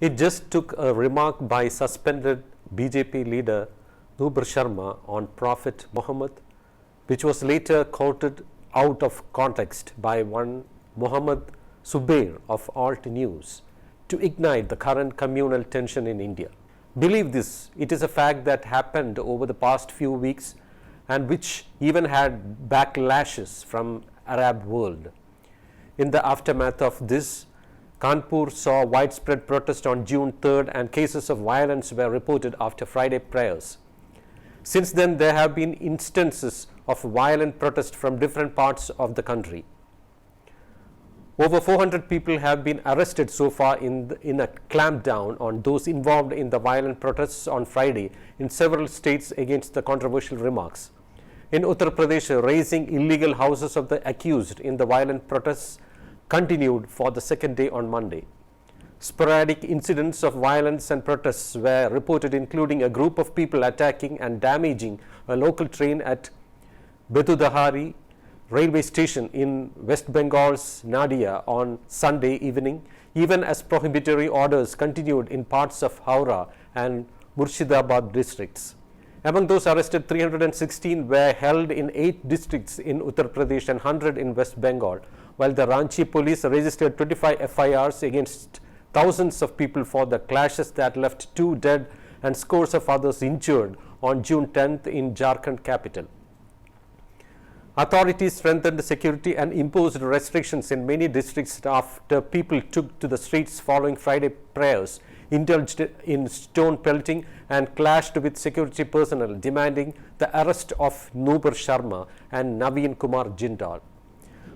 It just took a remark by suspended BJP leader Nupur Sharma on Prophet Muhammad, which was later quoted out of context by one Mohammed Zubair of Alt News, to ignite the current communal tension in India. Believe this, it is a fact that happened over the past few weeks and which even had backlashes from Arab world. In the aftermath of this, Kanpur saw widespread protest on June 3rd and cases of violence were reported after Friday prayers. Since then, there have been instances of violent protest from different parts of the country. Over 400 people have been arrested so far in a clampdown on those involved in the violent protests on Friday in several states against the controversial remarks. In Uttar Pradesh, razing illegal houses of the accused in the violent protests continued for the second day on Monday. Sporadic incidents of violence and protests were reported, including a group of people attacking and damaging a local train at Bedudahari railway station in West Bengal's Nadia on Sunday evening, even as prohibitory orders continued in parts of Howrah and Murshidabad districts. Among those arrested, 316 were held in 8 districts in Uttar Pradesh and 100 in West Bengal, while the Ranchi police registered 25 FIRs against thousands of people for the clashes that left 2 dead and scores of others injured on June 10th in Jharkhand capital. Authorities strengthened security and imposed restrictions in many districts after people took to the streets following Friday prayers, indulged in stone pelting and clashed with security personnel, demanding the arrest of Nupur Sharma and Naveen Kumar Jindal.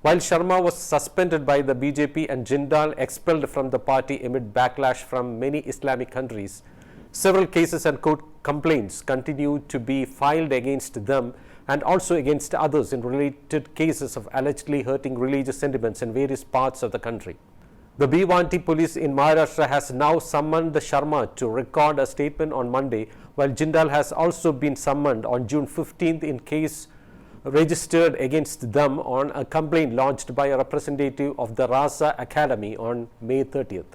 While Sharma was suspended by the BJP and Jindal expelled from the party amid backlash from many Islamic countries, several cases and court complaints continue to be filed against them and also against others in related cases of allegedly hurting religious sentiments in various parts of the country. The Bhiwanti police in Maharashtra has now summoned Sharma to record a statement on Monday, while Jindal has also been summoned on June 15th in case registered against them on a complaint launched by a representative of the Raza Academy on May 30th.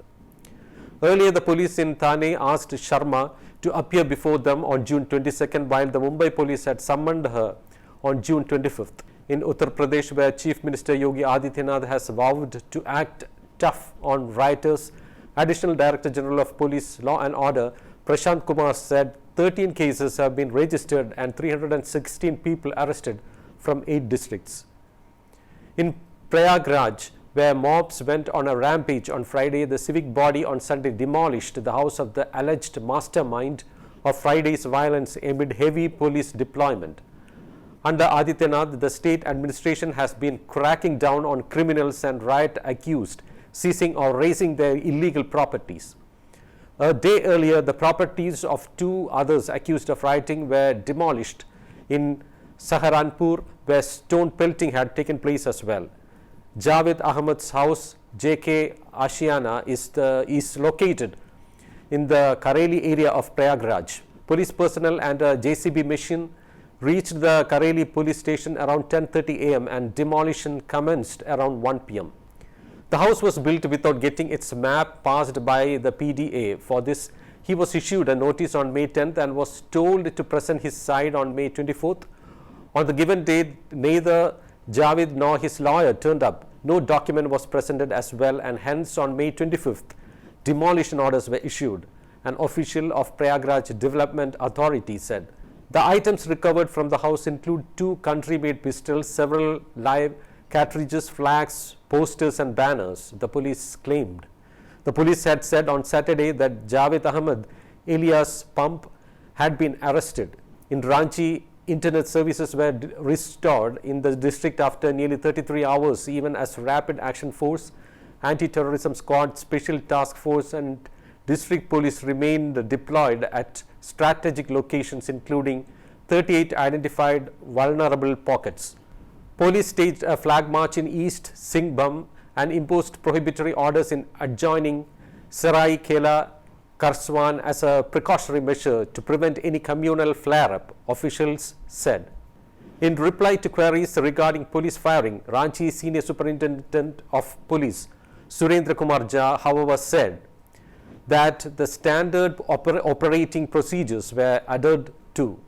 Earlier, the police in Thane asked Sharma to appear before them on June 22nd, while the Mumbai police had summoned her on June 25th. In Uttar Pradesh, where Chief Minister Yogi Adityanath has vowed to act tough on rioters, Additional Director General of Police Law and Order Prashant Kumar said 13 cases have been registered and 316 people arrested from 8 districts. In Prayagraj, where mobs went on a rampage on Friday, the civic body on Sunday demolished the house of the alleged mastermind of Friday's violence amid heavy police deployment. Under Adityanath, the state administration has been cracking down on criminals and riot accused, seizing or razing their illegal properties. A day earlier, the properties of 2 others accused of rioting were demolished in Saharanpur, where stone pelting had taken place as well. Javed Ahmed's house, JK Ashiana, is located in the Kareli area of Prayagraj. Police personnel and a JCB machine reached the Kareli police station around 10:30 am and demolition commenced around 1 pm. The house was built without getting its map passed by the PDA. For this, he was issued a notice on May 10th and was told to present his side on May 24th. On the given date, neither Javed nor his lawyer turned up. No document was presented as well, and hence on May 25th, demolition orders were issued, an official of Prayagraj Development Authority said. The items recovered from the house include 2 country-made pistols, several live cartridges, flags, posters and banners, the police claimed. The police had said on Saturday that Javed Ahmed alias Pump had been arrested. In Ranchi, internet services were restored in the district after nearly 33 hours, even as Rapid Action Force, Anti-Terrorism Squad, Special Task Force and district police remained deployed at strategic locations, including 38 identified vulnerable pockets. Police staged a flag march in East Singhbhum and imposed prohibitory orders in adjoining Sarai Kela Karswan as a precautionary measure to prevent any communal flare-up, officials said. In reply to queries regarding police firing, Ranchi Senior Superintendent of Police Surendra Kumar Jha, however, said that the standard operating procedures were adhered to.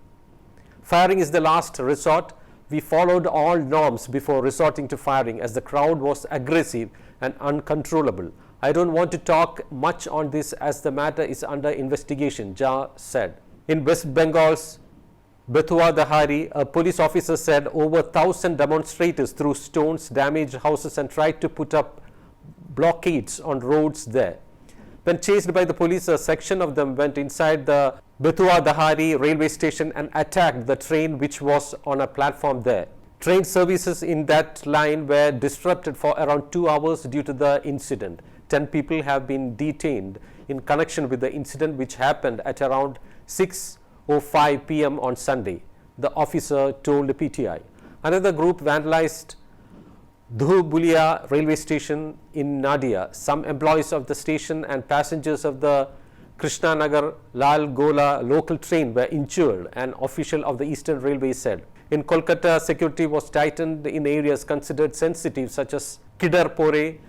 Firing is the last resort. We followed all norms before resorting to firing as the crowd was aggressive and uncontrollable. I don't want to talk much on this as the matter is under investigation, Jha said. In West Bengal's Betua Dahari, a police officer said over 1,000 demonstrators threw stones, damaged houses and tried to put up blockades on roads there. When chased by the police, a section of them went inside the Betua Dahari railway station and attacked the train which was on a platform there. Train services in that line were disrupted for around 2 hours due to the incident. 10 people have been detained in connection with the incident which happened at around 6:05 p.m. on Sunday, the officer told PTI. Another group vandalized Dhubulia railway station in Nadia. Some employees of the station and passengers of the Krishnanagar Lal Gola local train were injured, an official of the Eastern Railway said. In Kolkata, security was tightened in areas considered sensitive such as Kidarpore,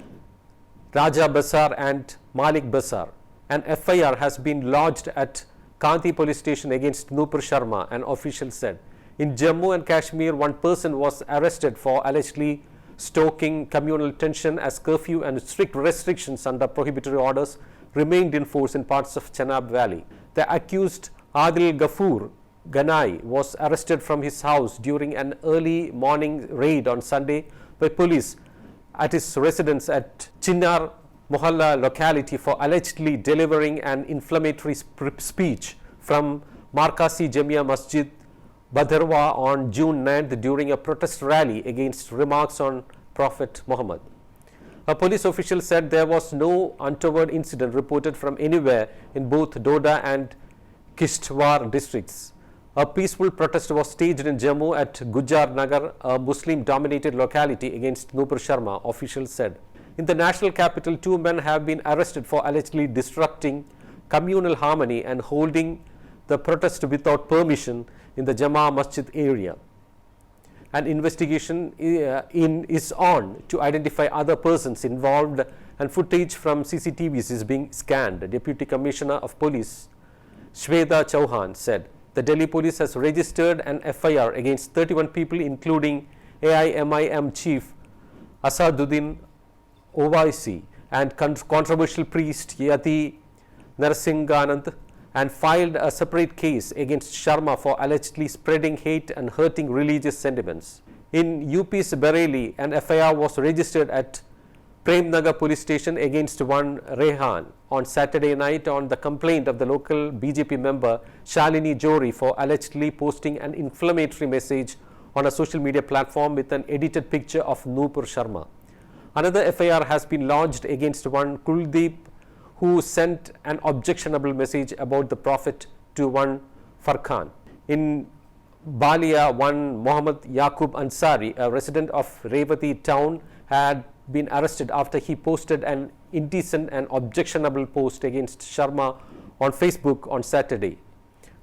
Raja Bazar and Malik Bazar. An FIR has been lodged at Kanti police station against Nupur Sharma, an official said. In Jammu and Kashmir, one person was arrested for allegedly stoking communal tension as curfew and strict restrictions under prohibitory orders remained in force in parts of Chenab Valley. The accused Adil Ghafoor Ganai was arrested from his house during an early morning raid on Sunday by police at his residence at Chinnar Mohalla locality for allegedly delivering an inflammatory speech from Markasi Jamia Masjid Bhadarwa on June 9th during a protest rally against remarks on Prophet Muhammad. A police official said there was no untoward incident reported from anywhere in both Doda and Kishtwar districts. A peaceful protest was staged in Jammu at Gujar Nagar, a Muslim-dominated locality, against Nupur Sharma, officials said. In the national capital, 2 men have been arrested for allegedly disrupting communal harmony and holding the protest without permission in the Jama Masjid area. An investigation is on to identify other persons involved and footage from CCTVs is being scanned, Deputy Commissioner of Police Shweta Chauhan said. The Delhi police has registered an FIR against 31 people including AIMIM chief Asaduddin Owaisi and controversial priest Yati Narsinganand, and filed a separate case against Sharma for allegedly spreading hate and hurting religious sentiments. In UP's Bareilly, an FIR was registered at Premnagar police station against one Rehan on Saturday night on the complaint of the local BJP member Shalini Jori for allegedly posting an inflammatory message on a social media platform with an edited picture of Nupur Sharma. Another FIR has been lodged against one Kuldeep who sent an objectionable message about the Prophet to one Farkhan. In Balia, one Mohammed Yaqub Ansari, a resident of Revati town, had been arrested after he posted an indecent and objectionable post against Sharma on Facebook on Saturday,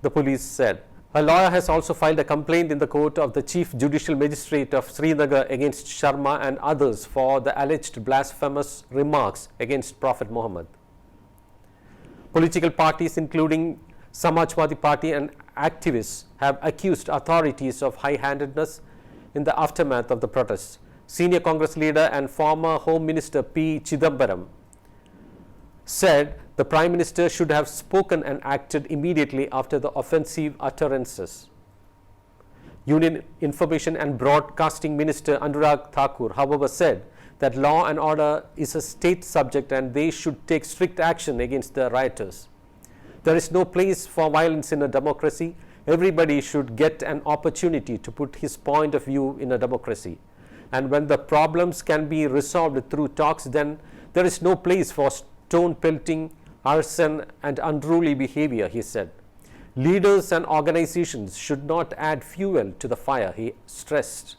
the police said. A lawyer has also filed a complaint in the court of the Chief Judicial Magistrate of Srinagar against Sharma and others for the alleged blasphemous remarks against Prophet Muhammad. Political parties including Samajwadi Party and activists have accused authorities of high-handedness in the aftermath of the protests. Senior Congress leader and former Home Minister P. Chidambaram said the Prime Minister should have spoken and acted immediately after the offensive utterances. Union Information and Broadcasting Minister Anurag Thakur, however, said that law and order is a state subject and they should take strict action against the rioters. There is no place for violence in a democracy. Everybody should get an opportunity to put his point of view in a democracy. And when the problems can be resolved through talks, then there is no place for stone pelting, arson and unruly behavior, he said. Leaders and organizations should not add fuel to the fire, he stressed.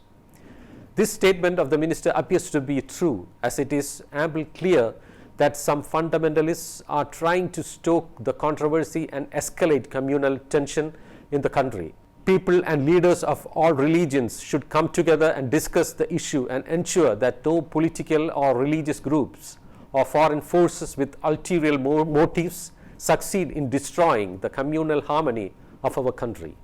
This statement of the minister appears to be true, as it is amply clear that some fundamentalists are trying to stoke the controversy and escalate communal tension in the country. People and leaders of all religions should come together and discuss the issue and ensure that no political or religious groups or foreign forces with ulterior motives succeed in destroying the communal harmony of our country.